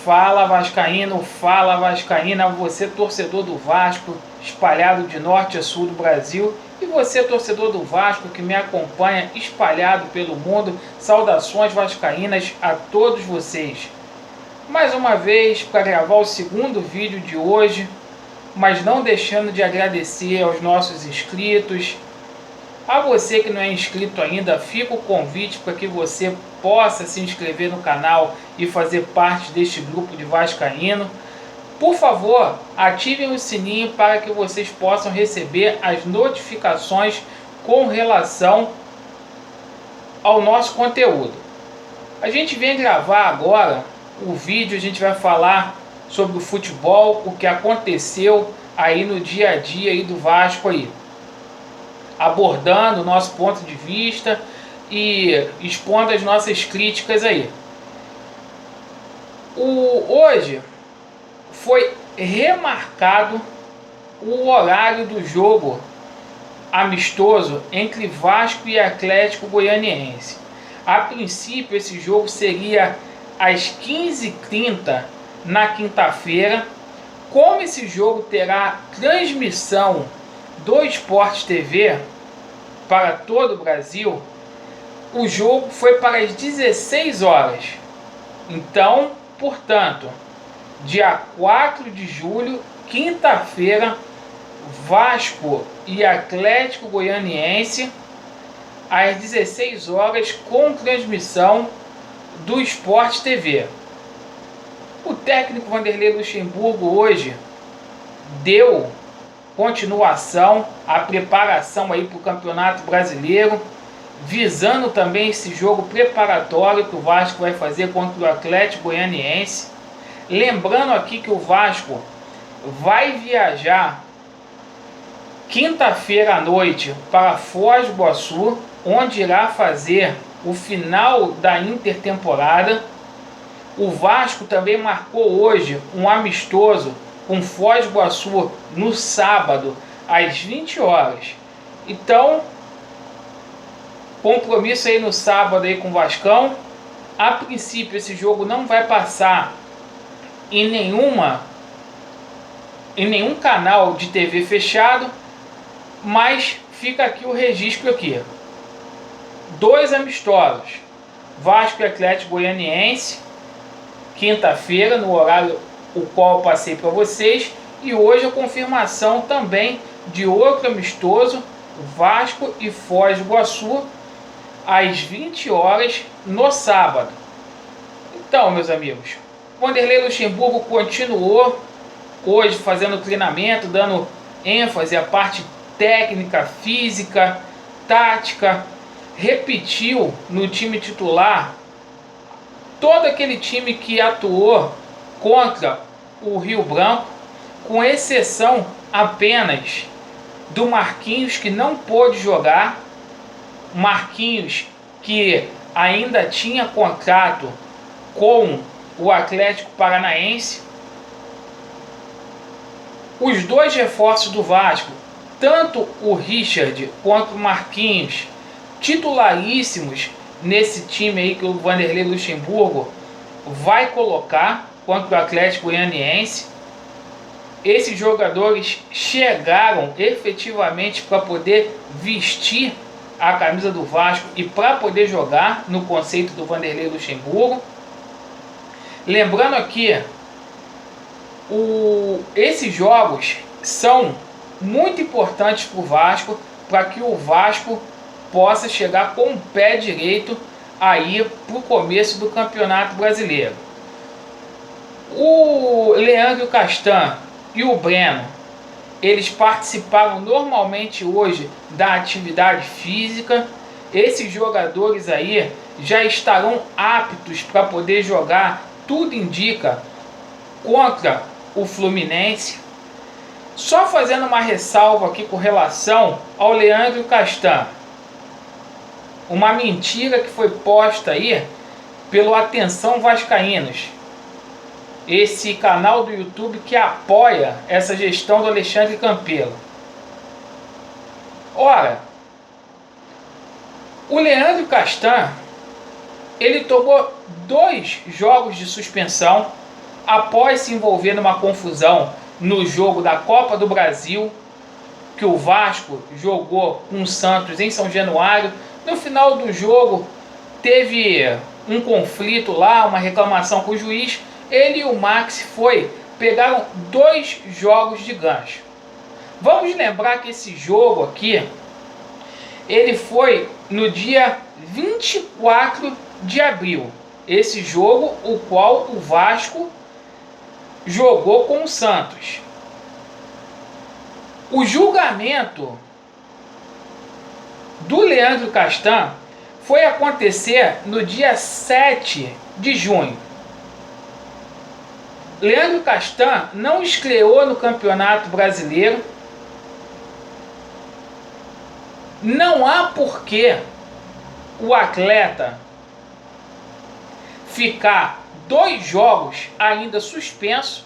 Fala Vascaíno, fala Vascaína, você torcedor do Vasco, espalhado de norte a sul do Brasil, e você torcedor do Vasco que me acompanha espalhado pelo mundo, saudações vascaínas a todos vocês. Mais uma vez para gravar o segundo vídeo de hoje, mas não deixando de agradecer aos nossos inscritos. A você que não é inscrito ainda, fica o convite para que você possa se inscrever no canal e fazer parte deste grupo de vascaíno. Por favor, ativem o sininho para que vocês possam receber as notificações com relação ao nosso conteúdo. A gente vem gravar agora o vídeo, a gente vai falar sobre o futebol, o que aconteceu aí no dia a dia aí do Vasco aí, abordando o nosso ponto de vista e expondo as nossas críticas aí. Hoje foi remarcado o horário do jogo amistoso entre Vasco e Atlético Goianiense. A princípio esse jogo seria às 15h30 na quinta-feira. Como esse jogo terá transmissão do Sport TV para todo o Brasil, o jogo foi para as 16 horas. Então, portanto, dia 4 de julho, quinta-feira, Vasco e Atlético Goianiense, às 16 horas, com transmissão do Sport TV. O técnico Vanderlei Luxemburgo hoje deu continuação à preparação aí para o Campeonato Brasileiro, visando também esse jogo preparatório que o Vasco vai fazer contra o Atlético Goianiense. Lembrando aqui que o Vasco vai viajar quinta-feira à noite para Foz do Iguaçu, onde irá fazer o final da intertemporada. O Vasco também marcou hoje um amistoso com Foz do Iguaçu no sábado, às 20 horas. Então, compromisso aí no sábado aí com o Vascão. A princípio, esse jogo não vai passar em nenhum canal de TV fechado, mas fica aqui o registro aqui. 2 amistosos, Vasco e Atlético Goianiense, quinta-feira, no horário o qual eu passei para vocês, e hoje a confirmação também de outro amistoso, Vasco e Foz do Iguaçu, às 20 horas no sábado. Então, meus amigos, Vanderlei Luxemburgo continuou hoje fazendo treinamento, dando ênfase à parte técnica, física, tática, repetiu no time titular todo aquele time que atuou contra o Rio Branco, com exceção apenas do Marquinhos, que não pôde jogar. Marquinhos, que ainda tinha contrato com o Atlético Paranaense. Os 2 reforços do Vasco, tanto o Richard quanto o Marquinhos, titularíssimos nesse time aí que o Vanderlei Luxemburgo vai colocar contra o Atlético Goianiense. Esses jogadores chegaram efetivamente para poder vestir a camisa do Vasco e para poder jogar no conceito do Vanderlei Luxemburgo. Lembrando aqui, esses jogos são muito importantes para o Vasco, para que o Vasco possa chegar com o pé direito aí para o começo do Campeonato Brasileiro. O Leandro Castan e o Breno, eles participaram normalmente hoje da atividade física. Esses jogadores aí já estarão aptos para poder jogar, tudo indica, contra o Fluminense. Só fazendo uma ressalva aqui com relação ao Leandro Castan. Uma mentira que foi posta aí pelo Atenção Vascaínos, esse canal do YouTube que apoia essa gestão do Alexandre Campelo. Ora, o Leandro Castan, ele tomou 2 jogos de suspensão após se envolver numa confusão no jogo da Copa do Brasil, que o Vasco jogou com o Santos em São Januário. No final do jogo teve um conflito lá, uma reclamação com o juiz. Ele e o Maxi pegaram 2 jogos de gancho. Vamos lembrar que esse jogo aqui, ele foi no dia 24 de abril. Esse jogo, o qual o Vasco jogou com o Santos. O julgamento do Leandro Castan foi acontecer no dia 7 de junho. Leandro Castan não estreou no Campeonato Brasileiro. Não há porquê o atleta ficar 2 jogos ainda suspenso,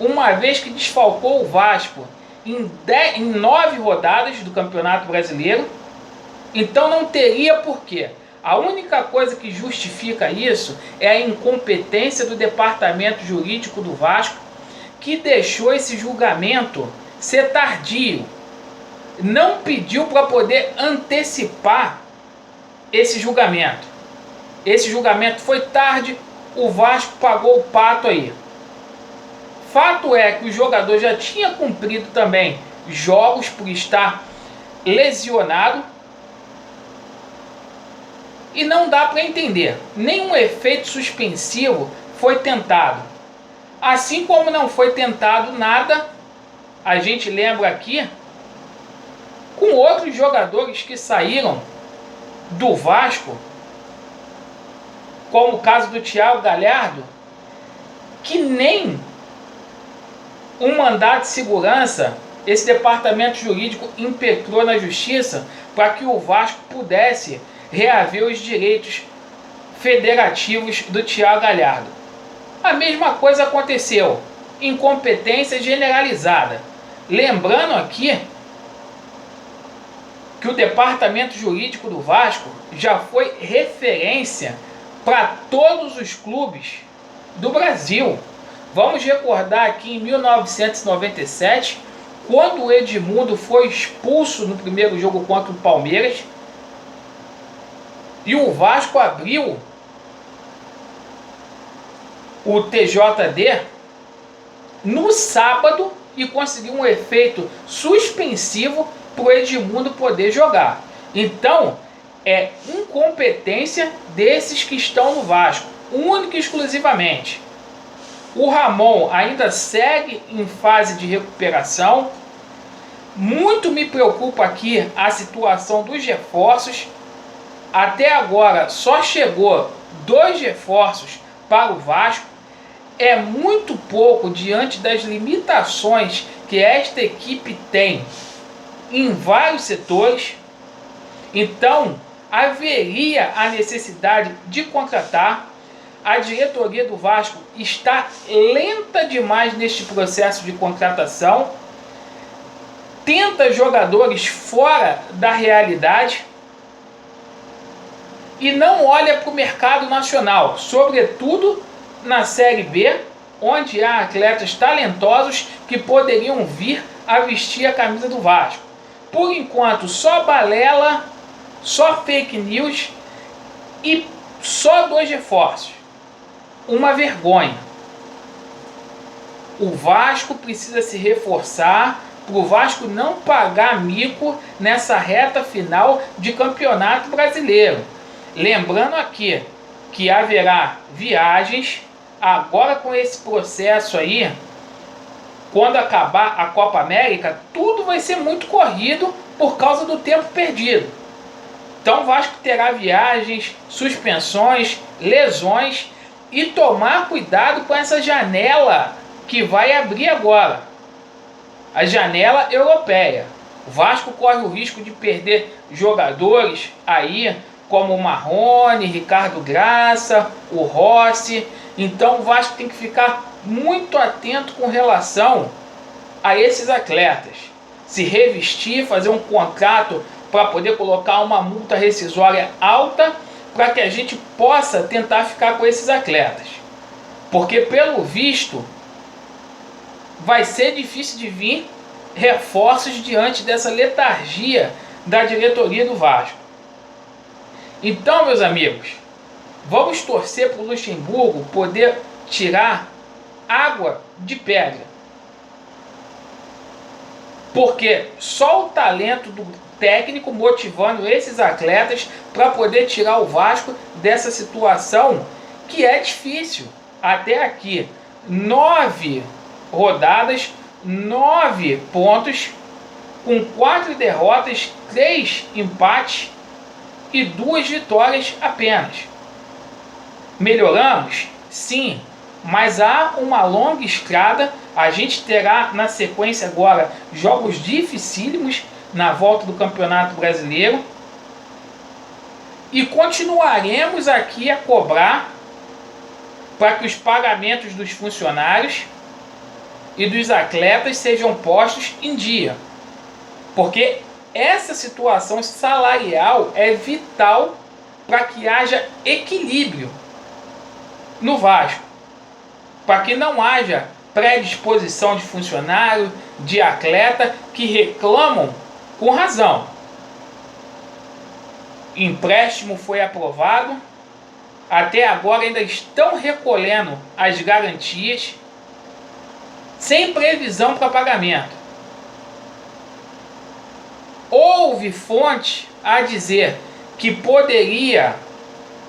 uma vez que desfalcou o Vasco em 9 rodadas do Campeonato Brasileiro. Então não teria porquê. A única coisa que justifica isso é a incompetência do departamento jurídico do Vasco, que deixou esse julgamento ser tardio. Não pediu para poder antecipar esse julgamento. Esse julgamento foi tarde, o Vasco pagou o pato aí. Fato é que o jogador já tinha cumprido também jogos por estar lesionado. E não dá para entender. Nenhum efeito suspensivo foi tentado. Assim como não foi tentado nada, a gente lembra aqui, com outros jogadores que saíram do Vasco, como o caso do Thiago Galhardo, que nem um mandado de segurança esse departamento jurídico impetrou na justiça para que o Vasco pudesse reaver os direitos federativos do Thiago Galhardo. A mesma coisa aconteceu, incompetência generalizada. Lembrando aqui que o departamento jurídico do Vasco já foi referência para todos os clubes do Brasil. Vamos recordar aqui em 1997, quando o Edmundo foi expulso no primeiro jogo contra o Palmeiras, e o Vasco abriu o TJD no sábado e conseguiu um efeito suspensivo para o Edmundo poder jogar. Então, é incompetência desses que estão no Vasco, única e exclusivamente. O Ramon ainda segue em fase de recuperação. Muito me preocupa aqui a situação dos reforços. Até agora só chegou 2 reforços para o Vasco. É muito pouco diante das limitações que esta equipe tem em vários setores. Então, haveria a necessidade de contratar. A diretoria do Vasco está lenta demais neste processo de contratação. Tenta jogadores fora da realidade e não olha para o mercado nacional, sobretudo na Série B, onde há atletas talentosos que poderiam vir a vestir a camisa do Vasco. Por enquanto, só balela, só fake news e só 2 reforços. Uma vergonha. O Vasco precisa se reforçar para o Vasco não pagar mico nessa reta final de Campeonato Brasileiro. Lembrando aqui que haverá viagens agora com esse processo aí. Quando acabar a Copa América, tudo vai ser muito corrido por causa do tempo perdido. Então o Vasco terá viagens, suspensões, lesões e tomar cuidado com essa janela que vai abrir agora. A janela europeia. O Vasco corre o risco de perder jogadores aí como o Marrone, Ricardo Graça, o Rossi. Então o Vasco tem que ficar muito atento com relação a esses atletas. Se revestir, fazer um contrato para poder colocar uma multa rescisória alta para que a gente possa tentar ficar com esses atletas. Porque pelo visto vai ser difícil de vir reforços diante dessa letargia da diretoria do Vasco. Então, meus amigos, vamos torcer para o Luxemburgo poder tirar água de pedra. Porque só o talento do técnico motivando esses atletas para poder tirar o Vasco dessa situação que é difícil. Até aqui, 9 rodadas, 9 pontos, com 4 derrotas, 3 empates e 2 vitórias apenas. Melhoramos? Sim, mas há uma longa estrada. A gente terá na sequência agora jogos dificílimos na volta do Campeonato Brasileiro e continuaremos aqui a cobrar para que os pagamentos dos funcionários e dos atletas sejam postos em dia, porque essa situação salarial é vital para que haja equilíbrio no Vasco, para que não haja predisposição de funcionário, de atleta que reclamam com razão. Empréstimo foi aprovado, até agora ainda estão recolhendo as garantias, sem previsão para pagamento. Houve fonte a dizer que poderia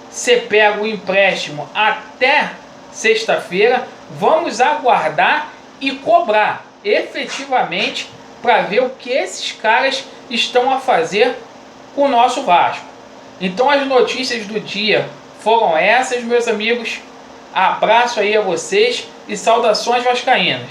ser pego o empréstimo até sexta-feira. Vamos aguardar e cobrar efetivamente para ver o que esses caras estão a fazer com o nosso Vasco. Então as notícias do dia foram essas, meus amigos. Abraço aí a vocês e saudações vascaínas.